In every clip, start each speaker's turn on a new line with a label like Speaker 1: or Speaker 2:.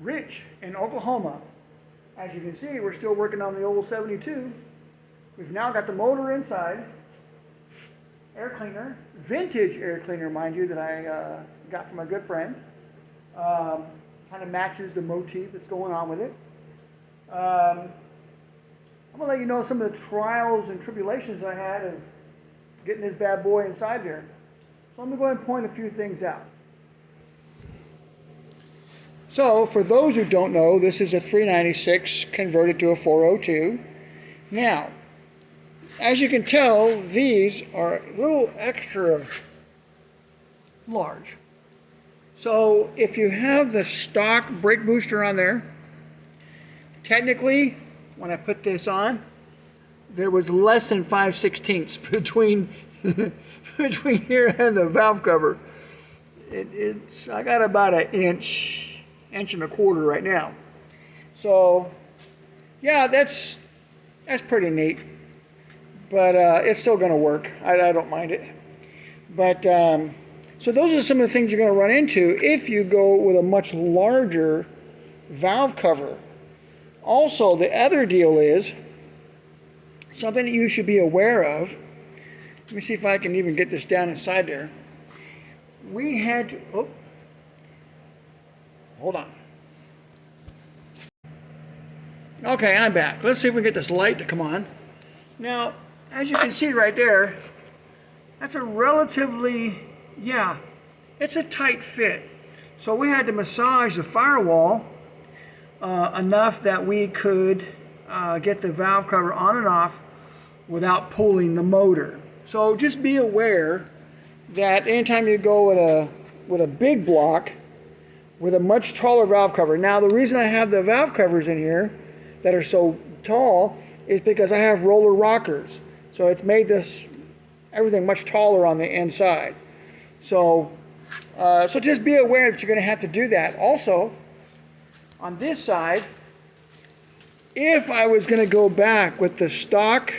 Speaker 1: Rich in Oklahoma. As you can see, we're still working on the old 72. We've now got the motor inside. Air cleaner, vintage air cleaner, mind you, that I got from a good friend. Kind of matches the motif that's going on with it. I'm going to let you know some of the trials and tribulations I had of getting this bad boy inside there. So I'm going to go ahead and point a few things out. So for those who don't know, this is a 396 converted to a 402. Now, as you can tell, these are a little extra large. So if you have the stock brake booster on there, technically, when I put this on, there was less than 5/16 between between here and the valve cover. I got about an inch and a quarter right now. So yeah, that's pretty neat. But it's still going to work. I don't mind it. But so those are some of the things you're going to run into if you go with a much larger valve cover. Also, the other deal is something that you should be aware of. Let me see if I can even get this down inside there. We had to, oh, hold on. Okay, I'm back. Let's see if we can get this light to come on. Now, as you can see right there, that's a relatively, yeah, it's a tight fit. So we had to massage the firewall enough that we could get the valve cover on and off without pulling the motor. So just be aware that anytime you go with a big block with a much taller valve cover. Now the reason I have the valve covers in here that are so tall is because I have roller rockers. So it's made this everything much taller on the inside. So just be aware that you're going to have to do that. Also, on this side, if I was going to go back with the stock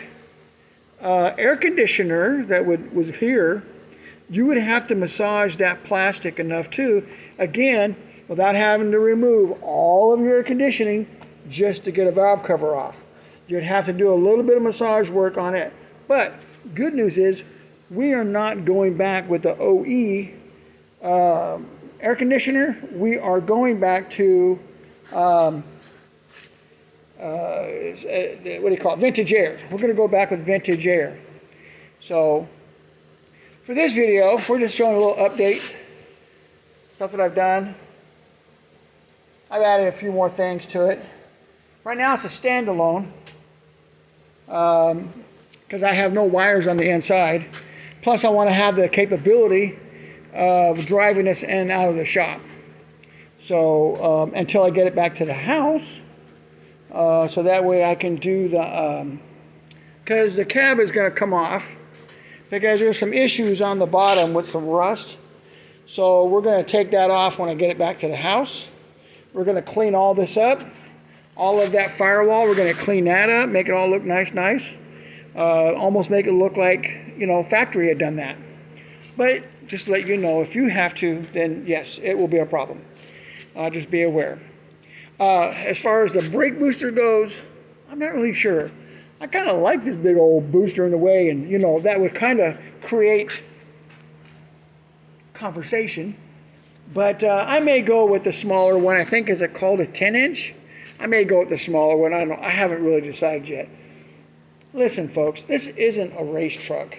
Speaker 1: air conditioner that was here, you would have to massage that plastic enough too, again, without having to remove all of your air conditioning just to get a valve cover off. You'd have to do a little bit of massage work on it. But good news is we are not going back with the OE air conditioner. We are going back to what do you call it? Vintage air. We're going to go back with vintage air. So for this video, we're just showing a little update, stuff that I've done. I've added a few more things to it. Right now it's a standalone because I have no wires on the inside. Plus I want to have the capability of driving this in and out of the shop. So until I get it back to the house, so that way I can do the, because the cab is going to come off because there's some issues on the bottom with some rust. So we're going to take that off when I get it back to the house. We're going to clean all this up. All of that firewall, we're going to clean that up, make it all look nice. Almost make it look like, you know, factory had done that. But just to let you know, if you have to, then yes, it will be a problem. Just be aware. As far as the brake booster goes, I'm not really sure. I kind of like this big old booster in a way, and you know, that would kind of create conversation. But I may go with the smaller one. I think, is it called a 10-inch? I may go with the smaller one. I haven't really decided yet. Listen, folks, this isn't a race truck.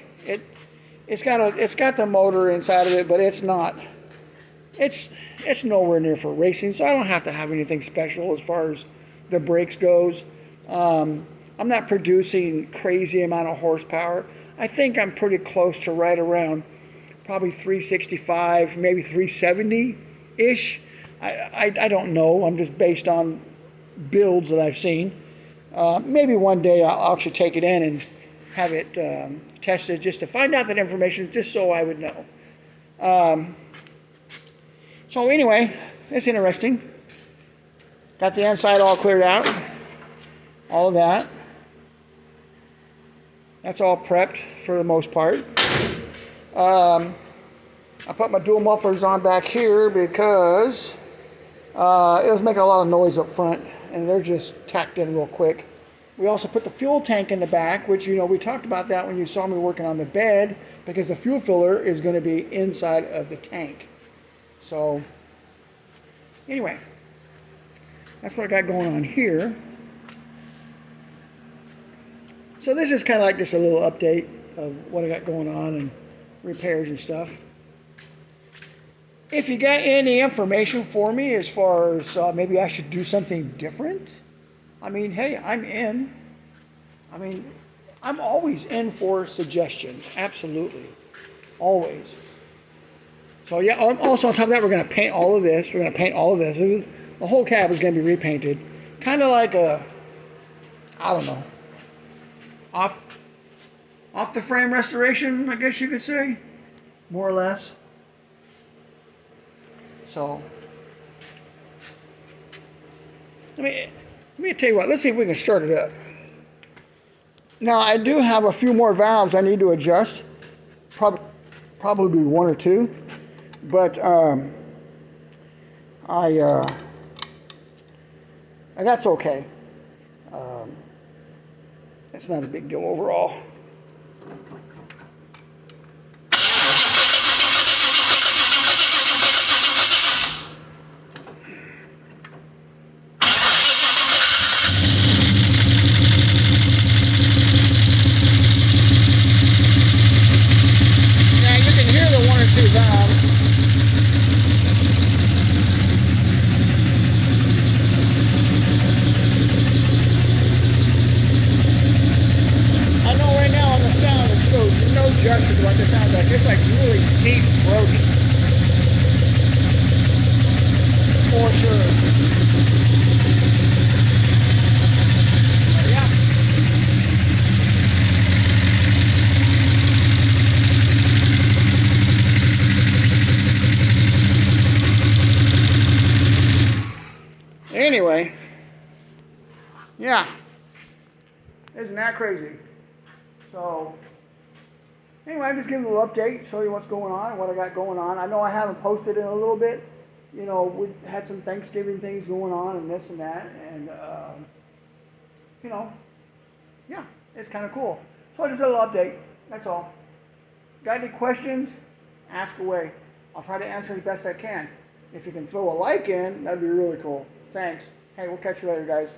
Speaker 1: It's got the motor inside of it, but it's not. It's nowhere near for racing, so I don't have to have anything special as far as the brakes goes. I'm not producing crazy amount of horsepower. I think I'm pretty close to right around probably 365, maybe 370-ish. I don't know. I'm just based on builds that I've seen. Maybe one day I'll actually take it in and have it tested just to find out that information, just so I would know. So anyway, it's interesting. Got the inside all cleared out. All of that. That's all prepped for the most part. I put my dual mufflers on back here because It was making a lot of noise up front, and they're just tacked in real quick. We also put the fuel tank in the back, which, you know, we talked about that when you saw me working on the bed, because the fuel filler is going to be inside of the tank. So, anyway, that's what I got going on here. So this is kind of like just a little update of what I got going on and repairs and stuff. If you got any information for me as far as maybe I should do something different, I mean, hey, I'm in. I mean, I'm always in for suggestions. Absolutely. Always. So yeah, also on top of that, we're going to paint all of this. We're going to paint all of this. The whole cab is going to be repainted. Kind of like a, I don't know, off the frame restoration, I guess you could say. More or less. So, let me tell you what, let's see if we can start it up. Now, I do have a few more valves I need to adjust, probably one or two, but and that's okay. It's not a big deal overall. Adjusted what this sounds like. It's like really deep throaty. For sure. Yeah. Anyway. Yeah. Isn't that crazy? So anyway, I'm just giving a little update, show you what's going on, what I got going on. I know I haven't posted in a little bit. You know, we had some Thanksgiving things going on and this and that. And, you know, yeah, it's kind of cool. So just a little update. That's all. Got any questions? Ask away. I'll try to answer as best I can. If you can throw a like in, that'd be really cool. Thanks. Hey, we'll catch you later, guys.